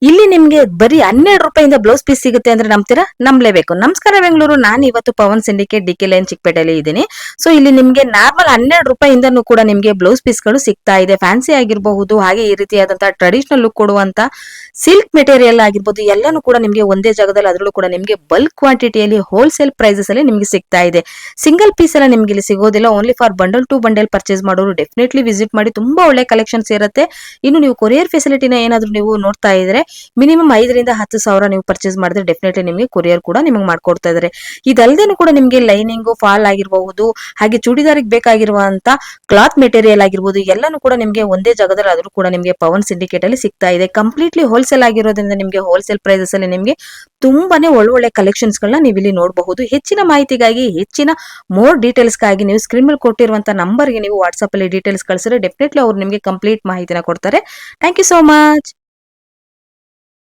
ಇಲ್ಲಿ ನಿಮ್ಗೆ ಬರೀ 12 ರೂಪಾಯಿಂದ ಬ್ಲೌಸ್ ಪೀಸ್ ಸಿಗುತ್ತೆ ಅಂದ್ರೆ ನಂಬ್ತೀರಾ? ನಂಬಲೇಬೇಕು. ನಮಸ್ಕಾರ ಬೆಂಗಳೂರು, ನಾನು ಇವತ್ತು ಪವನ್ ಸಿಂಡಿಕೇಟ್ ಡಿಕೆ ಲೈನ್ ಚಿಕ್ಕಪೇಟೆಯಲ್ಲಿ ಇದ್ದೀನಿ. ಸೊ ಇಲ್ಲಿ ನಿಮ್ಗೆ ನಾರ್ಮಲ್ 12 ರೂಪಾಯಿಂದನೂ ಕೂಡ ನಿಮ್ಗೆ ಬ್ಲೌಸ್ ಪೀಸ್ಗಳು ಸಿಗ್ತಾ ಇದೆ. ಫ್ಯಾನ್ಸಿ ಆಗಿರಬಹುದು, ಹಾಗೆ ಈ ರೀತಿಯಾದಂತಹ ಟ್ರೆಡಿಷನಲ್ ಲುಕ್ ಕೊಡುವಂತ ಸಿಲ್ಕ್ ಮೆಟೀರಿಯಲ್ ಆಗಿರ್ಬೋದು, ಎಲ್ಲಾನು ಕೂಡ ನಿಮ್ಗೆ ಒಂದೇ ಜಾಗದಲ್ಲಿ, ಅದರಲ್ಲೂ ಕೂಡ ನಿಮ್ಗೆ ಬಲ್ಕ್ ಕ್ವಾಂಟಿಟಿಯಲ್ಲಿ ಹೋಲ್ಸೇಲ್ ಪ್ರೈಸಸ್ ಅಲ್ಲಿ ನಿಮ್ಗೆ ಸಿಗ್ತಾ ಇದೆ. ಸಿಂಗಲ್ ಪೀಸ್ ಎಲ್ಲ ನಿಮ್ಗೆ ಇಲ್ಲಿ ಸಿಗೋದಿಲ್ಲ. Only for bundle to bundle purchase ಮಾಡೋರು ಡೆಫಿನೆಟ್ಲಿ ವಿಸಿಟ್ ಮಾಡಿ. ತುಂಬಾ ಒಳ್ಳೆ ಕಲೆಕ್ಷನ್ಸ್ ಇರುತ್ತೆ. ಇನ್ನು ನೀವು ಕೊರಿಯರ್ ಫೆಸಿಲಿಟಿನ ಏನಾದ್ರು ನೀವು ನೋಡ್ತಾ ಇದ್ರೆ ಮಿನಿಮಮ್ 5 ರಿಂದ 10 ಸಾವಿರ ನೀವು ಪರ್ಚೇಸ್ ಮಾಡಿದ್ರೆ ಡೆಫಿನೆಟ್ಲಿ ನಿಮಗೆ ಕೊರಿಯರ್ ಕೂಡ ನಿಮಗೆ ಮಾಡ್ಕೊಡ್ತಾ ಇದಾರೆ. ಇದಲ್ದೇನು ಕೂಡ ನಿಮಗೆ ಲೈನಿಂಗ್ ಫಾಲ್ ಆಗಿರಬಹುದು, ಹಾಗೆ ಚೂಡಿದಾರಿಗೆ ಬೇಕಾಗಿರುವಂತ ಕ್ಲಾತ್ ಮೆಟೀರಿಯಲ್ ಆಗಿರ್ಬೋದು, ಎಲ್ಲಾನು ಕೂಡ ನಿಮಗೆ ಒಂದೇ ಜಾಗದಲ್ಲಿ ಆದ್ರೂ ಕೂಡ ನಿಮಗೆ ಪವನ್ ಸಿಂಡಿಕೇಟ್ ಅಲ್ಲಿ ಸಿಗ್ತಾ ಇದೆ. ಕಂಪ್ಲೀಟ್ಲಿ ಹೋಲ್ಸೇಲ್ ಆಗಿರೋದ್ರಿಂದ ನಿಮಗೆ ಹೋಲ್ಸೇಲ್ ಪ್ರೈಸಸ್ ಅಲ್ಲಿ ನಿಮಗೆ ತುಂಬಾನೇ ಒಳ್ಳೊಳ್ಳೆ ಕಲೆಕ್ಷನ್ಸ್ ಗಳನ್ನ ನೀವು ಇಲ್ಲಿ ನೋಡಬಹುದು. ಹೆಚ್ಚಿನ ಮಾಹಿತಿಗಾಗಿ, ಹೆಚ್ಚಿನ ಮೋರ್ ಡೀಟೇಲ್ಸ್ ಗಾಗಿ ನೀವು ಸ್ಕ್ರೀನ್ ಮೇಲೆ ಕೊಟ್ಟಿರುವಂತಹ ನಂಬರ್ಗೆ ನೀವು ವಾಟ್ಸ್ಆಪ್ ಅಲ್ಲಿ ಡೀಟೇಲ್ಸ್ ಕಳಿಸಿದ್ರೆ ಡೆಫಿನೆಟ್ಲಿ ಅವ್ರು ನಿಮಗೆ ಕಂಪ್ಲೀಟ್ ಮಾಹಿತಿನ ಕೊಡ್ತಾರೆ. Thank you so much.